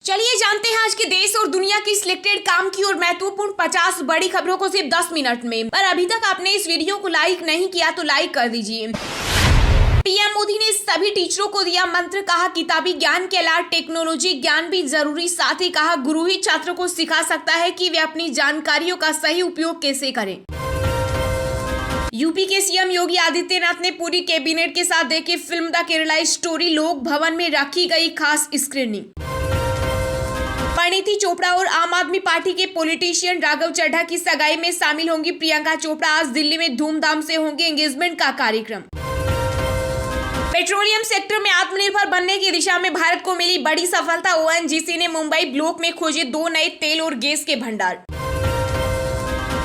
चलिए जानते हैं आज के देश और दुनिया की सिलेक्टेड काम की और महत्वपूर्ण 50 बड़ी खबरों को सिर्फ 10 मिनट में। पर अभी तक आपने इस वीडियो को लाइक नहीं किया तो लाइक कर दीजिए। पीएम मोदी ने सभी टीचरों को दिया मंत्र, कहा किताबी ज्ञान के अलावा टेक्नोलॉजी ज्ञान भी जरूरी। साथ ही कहा गुरु ही छात्रों को सिखा सकता है कि वे अपनी जानकारियों का सही उपयोग कैसे करें। यूपी के सीएम योगी आदित्यनाथ ने पूरी कैबिनेट के साथ देखी फिल्म द केरला स्टोरी। लोक भवन में रखी गई खास स्क्रीनिंग। परिणीति चोपड़ा और आम आदमी पार्टी के पॉलिटिशियन राघव चड्ढा की सगाई में शामिल होंगी प्रियंका चोपड़ा। आज दिल्ली में धूमधाम से होंगे एंगेजमेंट का कार्यक्रम। पेट्रोलियम सेक्टर में आत्मनिर्भर बनने की दिशा में भारत को मिली बड़ी सफलता। ओएनजीसी ने मुंबई ब्लॉक में खोजे 2 नए तेल और गैस के भंडार।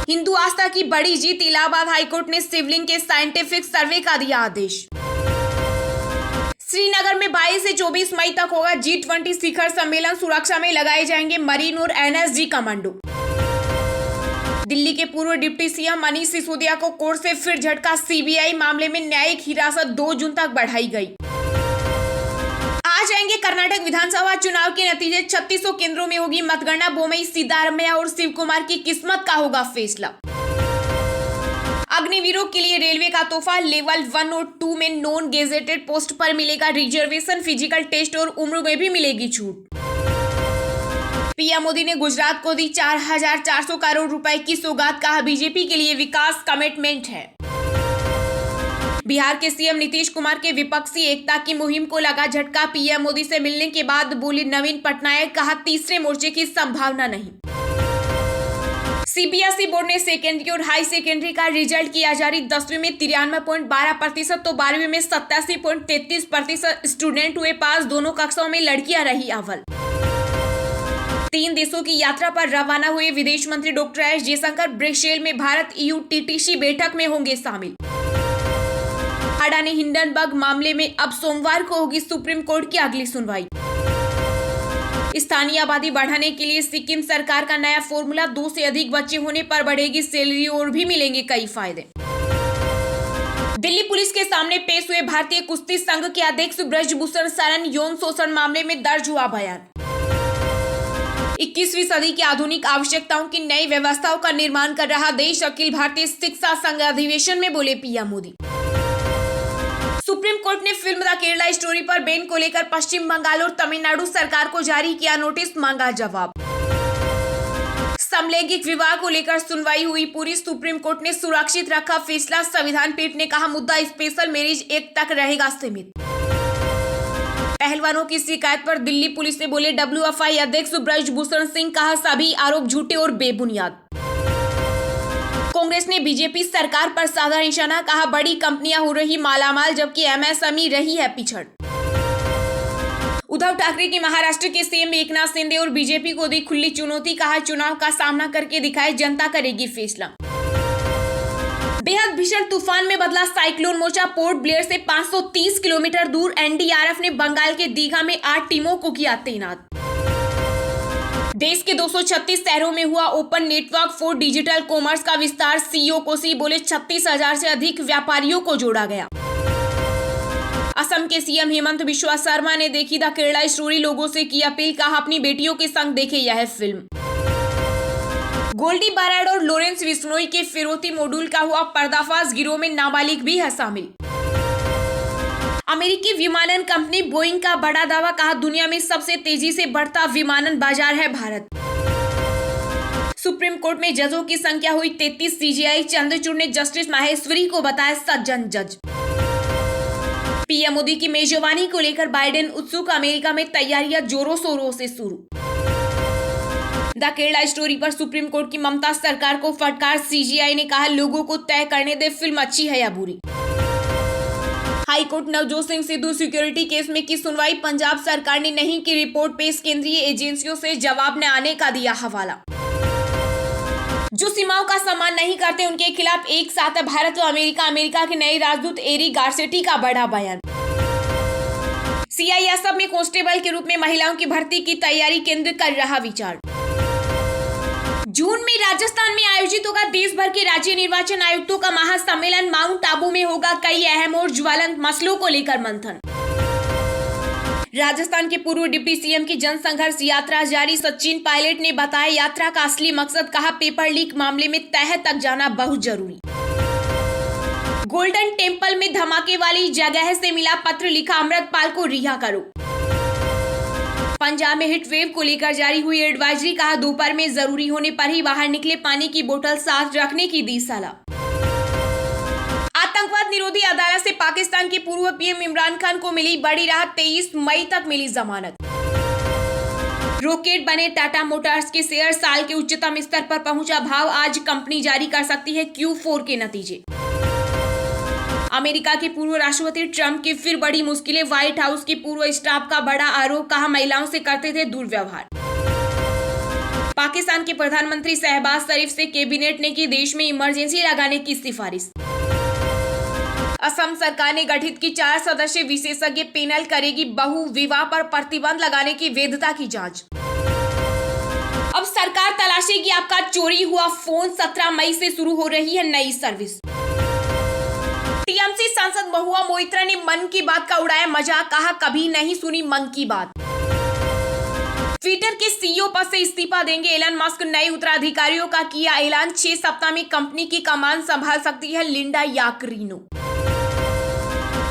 हिंदू आस्था की बड़ी जीत। इलाहाबाद हाईकोर्ट ने शिवलिंग के साइंटिफिक सर्वे का दिया आदेश। श्रीनगर में 22 से 24 मई तक होगा G20 शिखर सम्मेलन। सुरक्षा में लगाए जाएंगे मरीन और एनएसजी कमांडो। दिल्ली के पूर्व डिप्टी सीएम मनीष सिसोदिया को कोर्ट से फिर झटका। सीबीआई मामले में न्यायिक हिरासत 2 जून तक बढ़ाई गई। आज आएंगे कर्नाटक विधानसभा चुनाव के नतीजे। 3600 केंद्रों में होगी मतगणना। बोमई, सिद्धारमैया और शिव कुमार की किस्मत का होगा फैसला। अग्निवीरों के लिए रेलवे का तोहफा। लेवल 1 और 2 में नॉन गेजेटेड पोस्ट पर मिलेगा रिजर्वेशन। फिजिकल टेस्ट और उम्र में भी मिलेगी छूट। पीएम मोदी ने गुजरात को दी 4400 करोड़ रुपए की सौगात। कहा बीजेपी के लिए विकास कमिटमेंट है। बिहार के सीएम नीतीश कुमार के विपक्षी एकता की मुहिम को लगा झटका। पीएम मोदी से मिलने के बाद बोले नवीन पटनायक, कहा तीसरे मोर्चे की संभावना नहीं। सीबीएसई बोर्ड ने सेकेंडरी और हाई सेकेंडरी का रिजल्ट किया जारी। 10वीं में 93.12% तो 12वीं में 87.33% स्टूडेंट हुए पास। दोनों कक्षाओं में लड़कियां रही अव्वल। 3 देशों की यात्रा पर रवाना हुए विदेश मंत्री डॉक्टर एस जयशंकर। ब्रसेल में भारत EU TTC बैठक में होंगे शामिल। अडानी हिंडनबर्ग मामले में अब सोमवार को होगी सुप्रीम कोर्ट की अगली सुनवाई। स्थानीय आबादी बढ़ाने के लिए सिक्किम सरकार का नया फॉर्मूला। 2 से अधिक बच्चे होने पर बढ़ेगी सैलरी और भी मिलेंगे कई फायदे। दिल्ली पुलिस के सामने पेश हुए भारतीय कुश्ती संघ के अध्यक्ष ब्रजभूषण शरण। यौन शोषण मामले में दर्ज हुआ बयान। 21वीं सदी की आधुनिक आवश्यकताओं की नई व्यवस्थाओं का निर्माण कर रहा देश। अखिल भारतीय शिक्षा संघ अधिवेशन में बोले पीएम मोदी। सुप्रीम कोर्ट ने फिल्म द केरला स्टोरी पर बैन को लेकर पश्चिम बंगाल और तमिलनाडु सरकार को जारी किया नोटिस, मांगा जवाब। समलैंगिक विवाह को लेकर सुनवाई हुई पूरी। सुप्रीम कोर्ट ने सुरक्षित रखा फैसला। संविधान पीठ ने कहा मुद्दा स्पेशल मैरिज एक्ट तक रहेगा सीमित। पहलवानों की शिकायत पर दिल्ली पुलिस ने बोले WFI अध्यक्ष ब्रजभूषण सिंह, कहा सभी आरोप झूठे और बेबुनियाद। कांग्रेस ने बीजेपी सरकार पर साधा निशाना। कहा बड़ी कंपनियां हो रही मालामाल जबकि MSME रही है पिछड़। उद्धव ठाकरे की महाराष्ट्र के सीएम एकनाथ शिंदे और बीजेपी को दी खुली चुनौती। कहा चुनाव का सामना करके दिखाए, जनता करेगी फैसला। बेहद भीषण तूफान में बदला साइक्लोन मोर्चा। पोर्ट ब्लेयर से 530 किलोमीटर दूर एनडीआरएफ ने बंगाल के दीघा में 8 टीमों को किया तैनात। देश के 236 शहरों में हुआ open network for digital commerce का विस्तार। सीईओ कोसी बोले 36,000 से अधिक व्यापारियों को जोड़ा गया। असम के सीएम हेमंत बिश्वा शर्मा ने देखी द केरला स्टोरी। लोगों से की अपील, कहा अपनी बेटियों के संग देखे यह फिल्म। गोल्डी बराड और लॉरेंस बिश्नोई के फिरौती मॉड्यूल का हुआ पर्दाफाश। गिरोह में नाबालिग भी है शामिल। अमेरिकी विमानन कंपनी बोइंग का बड़ा दावा। कहा दुनिया में सबसे तेजी से बढ़ता विमानन बाजार है भारत। सुप्रीम कोर्ट में जजों की संख्या हुई 33। CJI चंद्रचूड़ ने जस्टिस माहेश्वरी को बताया सज्जन जज। पीएम मोदी की मेजबानी को लेकर बाइडेन उत्सुक। अमेरिका में तैयारियां जोरों शोरों से शुरू। द केरला स्टोरी पर सुप्रीम कोर्ट की ममता सरकार को फटकार। CJI ने कहा लोगों को तय करने दे फिल्म अच्छी है या बुरी। High court Navjot Singh Sidhu security case में की सुनवाई। पंजाब सरकार ने नहीं की रिपोर्ट पेश। केंद्रीय एजेंसियों से जवाब न आने का दिया हवाला। जो सीमाओं का सम्मान नहीं करते उनके खिलाफ एक साथ है भारत व अमेरिका के नए राजदूत एरी गारसेटी का बड़ा बयान। CISF में कांस्टेबल के रूप में महिलाओं की भर्ती की तैयारी, केंद्र कर रहा विचार। जून में राजस्थान में आयोजित होगा देश भर के राज्य निर्वाचन आयुक्तों का महासम्मेलन। माउंट आबू में होगा कई अहम और ज्वलंत मसलों को लेकर मंथन। राजस्थान के पूर्व डिप्टी सीएम की जन संघर्ष यात्रा जारी। सचिन पायलट ने बताया यात्रा का असली मकसद, कहा पेपर लीक मामले में तह तक जाना बहुत जरूरी। गोल्डन टेम्पल में धमाके वाली जगह से मिला पत्र, लिखा अमृतपाल को रिहा करो। पंजाब में हीट वेव को लेकर जारी हुई एडवाइजरी, कहा दोपहर में जरूरी होने पर ही बाहर निकले, पानी की बोतल साथ रखने की दी सलाह। आतंकवाद निरोधी अदालत से पाकिस्तान के पूर्व पीएम इमरान खान को मिली बड़ी राहत, 23 मई तक मिली जमानत। रॉकेट बने टाटा मोटर्स के शेयर, साल के उच्चतम स्तर पर पहुंचा भाव, आज कंपनी जारी कर सकती है Q4 के नतीजे। अमेरिका के पूर्व राष्ट्रपति ट्रंप की फिर बड़ी मुश्किलें, व्हाइट हाउस की पूर्व स्टाफ का बड़ा आरोप, कहा महिलाओं से करते थे दुर्व्यवहार। पाकिस्तान के प्रधानमंत्री शहबाज शरीफ से कैबिनेट ने की देश में इमरजेंसी लगाने की सिफारिश। असम सरकार ने गठित की 4 सदस्यीय विशेषज्ञ पैनल करेगी बहु विवाह पर प्रतिबंध लगाने की वैधता की जांच। अब सरकार तलाशेगी आपका चोरी हुआ फोन, 17 मई से शुरू हो रही है नई सर्विस। टीएमसी सांसद महुआ मोइत्रा ने मन की बात का उड़ाया मजाक, कहा कभी नहीं सुनी मन की बात। ट्विटर के सीईओ पद से इस्तीफा देंगे एलन मस्क, नए उत्तराधिकारियों का किया ऐलान, 6 सप्ताह में कंपनी की कमान संभाल सकती है लिंडा याकरिनो।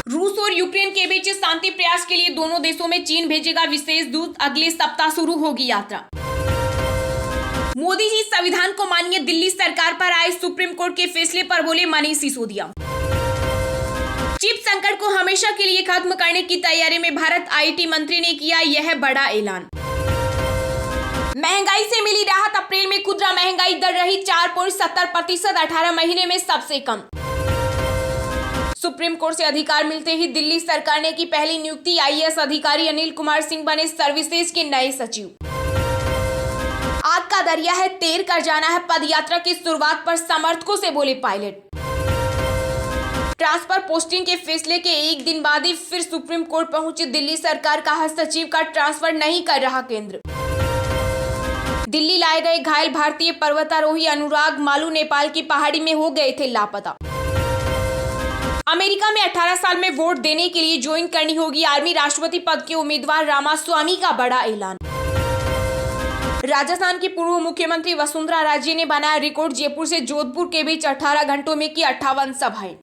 रूस और यूक्रेन के बीच शांति प्रयास के लिए दोनों देशों में चीन भेजेगा विशेष दूत, अगले सप्ताह शुरू होगी यात्रा। मोदी जी संविधान को मानिए, दिल्ली सरकार पर आए सुप्रीम कोर्ट के फैसले पर बोले मनीष सिसोदिया। चिप संकट को हमेशा के लिए खत्म करने की तैयारी में भारत, आईटी मंत्री ने किया यह बड़ा ऐलान। महंगाई से मिली राहत, अप्रैल में खुदरा महंगाई दर रही 4.70%, 18 महीने में सबसे कम। सुप्रीम कोर्ट से अधिकार मिलते ही दिल्ली सरकार ने की पहली नियुक्ति, आईएएस अधिकारी अनिल कुमार सिंह बने सर्विसेज के नए सचिव। आग का दरिया है, तैर कर जाना है, पदयात्रा की शुरुआत पर समर्थकों से बोले पायलट। ट्रांसफर पोस्टिंग के फैसले के एक दिन बाद ही फिर सुप्रीम कोर्ट पहुंची दिल्ली सरकार, कहा सचिव का ट्रांसफर नहीं कर रहा केंद्र। दिल्ली लाए गए घायल भारतीय पर्वतारोही अनुराग मालू नेपाल की पहाड़ी में हो गए थे लापता। अमेरिका में 18 साल में वोट देने के लिए ज्वाइन करनी होगी आर्मी, राष्ट्रपति पद के उम्मीदवार रामास्वामी का बड़ा ऐलान। राजस्थान की पूर्व मुख्यमंत्री वसुंधरा राजे ने बनाया रिकॉर्ड, जयपुर से जोधपुर के बीच 18 घंटों में की 58 सभाएं।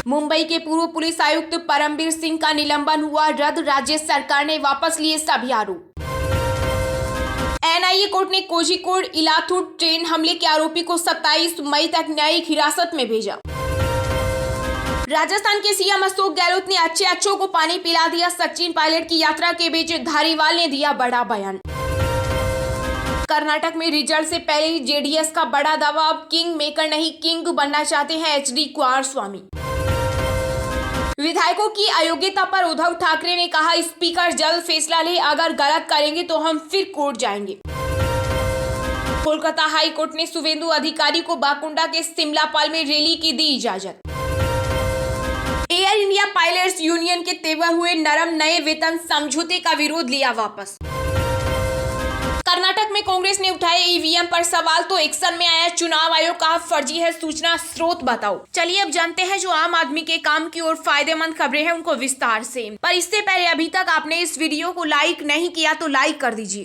मुंबई के पूर्व पुलिस आयुक्त परमबीर सिंह का निलंबन हुआ रद्द, राज्य सरकार ने वापस लिए सभी आरोप। एनआईए कोर्ट ने कोझिकोड इलाथुर ट्रेन हमले के आरोपी को 27 मई तक न्यायिक हिरासत में भेजा। राजस्थान के सीएम अशोक गहलोत ने अच्छों को पानी पिला दिया, सचिन पायलट की यात्रा के बीच धारीवाल ने दिया बड़ा बयान। कर्नाटक में रिजल्ट से पहले ही जेडीएस का बड़ा दावा, अब किंग मेकर नहीं किंग बनना चाहते हैं एचडी कुमारस्वामी। विधायकों की अयोग्यता पर उद्धव ठाकरे ने कहा स्पीकर जल्द फैसला ले, अगर गलत करेंगे तो हम फिर कोर्ट जाएंगे। कोलकाता हाई कोर्ट ने शुभेंदु अधिकारी को बाकुंडा के सिमलापाल में रैली की दी इजाजत। एयर इंडिया पायलट्स यूनियन के तेवर हुए नरम, नए वेतन समझौते का विरोध लिया वापस। कर्नाटक में कांग्रेस ने उठाए ईवीएम पर सवाल, तो एक्शन में आया चुनाव आयोग, कहा फर्जी है, सूचना स्रोत बताओ। चलिए अब जानते हैं जो आम आदमी के काम की और फायदेमंद खबरें हैं उनको विस्तार से। पर इससे पहले अभी तक आपने इस वीडियो को लाइक नहीं किया तो लाइक कर दीजिए।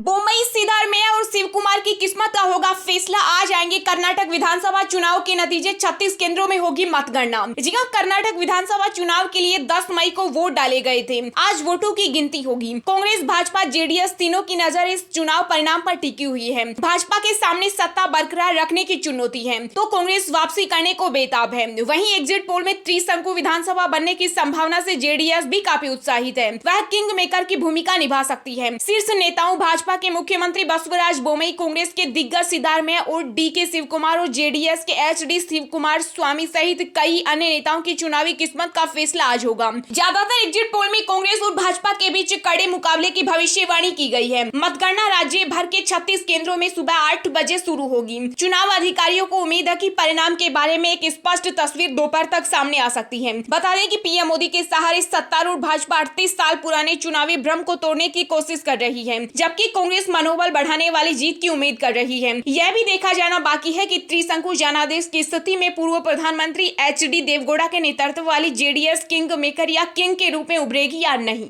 बोम्मई सिद्धारमैया और शिव कुमार की किस्मत का होगा फैसला, आज आएंगे कर्नाटक विधानसभा चुनाव के नतीजे, 36 केंद्रों में होगी मतगणना। जी हां, कर्नाटक विधानसभा चुनाव के लिए 10 मई को वोट डाले गए थे, आज वोटों की गिनती होगी। कांग्रेस, भाजपा, जेडीएस तीनों की नजर इस चुनाव परिणाम पर टिकी हुई है। भाजपा के सामने सत्ता बरकरार रखने की चुनौती है, तो कांग्रेस वापसी करने को बेताब है। वहीं एग्जिट पोल में त्रिशंकु विधानसभा बनने की संभावना से जेडीएस भी काफी उत्साहित है, वह किंग मेकर की भूमिका निभा सकती है। शीर्ष नेताओं भाजपा के मुख्यमंत्री बसवराज बोम्मई, कांग्रेस के दिग्गज सिद्धारमैया और डीके शिव कुमार और जेडीएस के एचडी शिव कुमार स्वामी सहित कई अन्य नेताओं की चुनावी किस्मत का फैसला आज होगा। ज्यादातर एग्जिट पोल में कांग्रेस और भाजपा के बीच कड़े मुकाबले की भविष्यवाणी की गई है। मतगणना राज्य भर के 36 केंद्रों में सुबह 8 बजे शुरू होगी। चुनाव अधिकारियों को उम्मीद है कि परिणाम के बारे में एक स्पष्ट तस्वीर दोपहर तक सामने आ सकती है। बता दें कि पीएम मोदी के सहारे सत्तारूढ़ भाजपा 38 साल पुराने चुनावी भ्रम को तोड़ने की कोशिश कर रही है, जबकि कांग्रेस मनोबल बढ़ाने वाली जीत की उम्मीद कर रही है। यह भी देखा जाना बाकी है कि त्रिशंकु जनादेश की स्थिति में पूर्व प्रधानमंत्री एच.डी. देवेगौड़ा के नेतृत्व वाली जेडीएस किंग मेकर या किंग के रूप में उभरेगी या नहीं।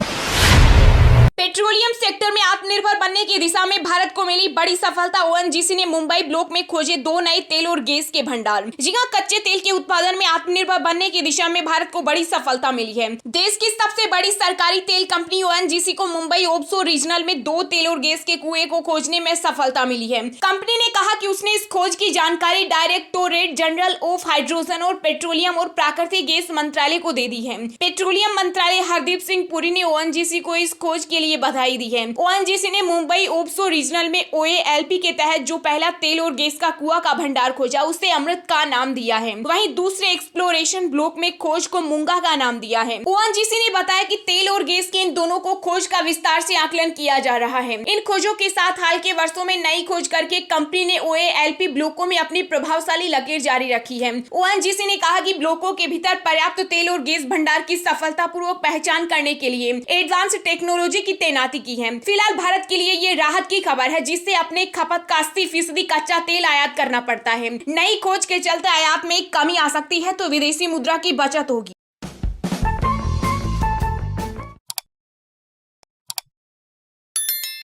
पेट्रोलियम सेक्टर में आत्मनिर्भर बनने की दिशा में भारत को मिली बड़ी सफलता। ओएनजीसी ने मुंबई ब्लॉक में खोजे 2 नए तेल और गैस के भंडार। जी हां, कच्चे तेल के उत्पादन में आत्मनिर्भर बनने की दिशा में भारत को बड़ी सफलता मिली है। देश की सबसे बड़ी सरकारी तेल कंपनी ओएनजीसी को मुंबई ऑफशोर रीजनल में 2 तेल और गैस के कुएं को खोजने में सफलता मिली है। कंपनी ने कहा कि उसने इस खोज की जानकारी डायरेक्टोरेट जनरल ऑफ हाइड्रोजन और पेट्रोलियम और प्राकृतिक गैस मंत्रालय को दे दी है। पेट्रोलियम मंत्रालय हरदीप सिंह पुरी ने ओएनजीसी को इस खोज के लिए बधाई दी है। ओएनजीसी ने मुंबई ऑफशोर रीजनल में ओएएलपी के तहत जो पहला तेल और गैस का कुआं का भंडार खोजा उसे अमृत का नाम दिया है। वहीं दूसरे एक्सप्लोरेशन ब्लॉक में खोज को मूंगा का नाम दिया है। ओएनजीसी ने बताया कि तेल और गैस के इन दोनों को खोज का विस्तार से आकलन किया जा रहा है। इन खोजों के साथ हाल के वर्षों में नई खोज करके कंपनी ने ओएएलपी ब्लॉकों में अपनी प्रभावशाली लकीर जारी रखी है। ओएनजीसी ने कहा कि ब्लॉकों के भीतर पर्याप्त तेल और गैस भंडार की सफलतापूर्वक पहचान करने के लिए एडवांस टेक्नोलॉजी की तैनाती की है। फिलहाल भारत के लिए ये राहत की खबर है, जिससे अपने खपत का 80% कच्चा तेल आयात करना पड़ता है। नई खोज के चलते आयात में कमी आ सकती है तो विदेशी मुद्रा की बचत होगी।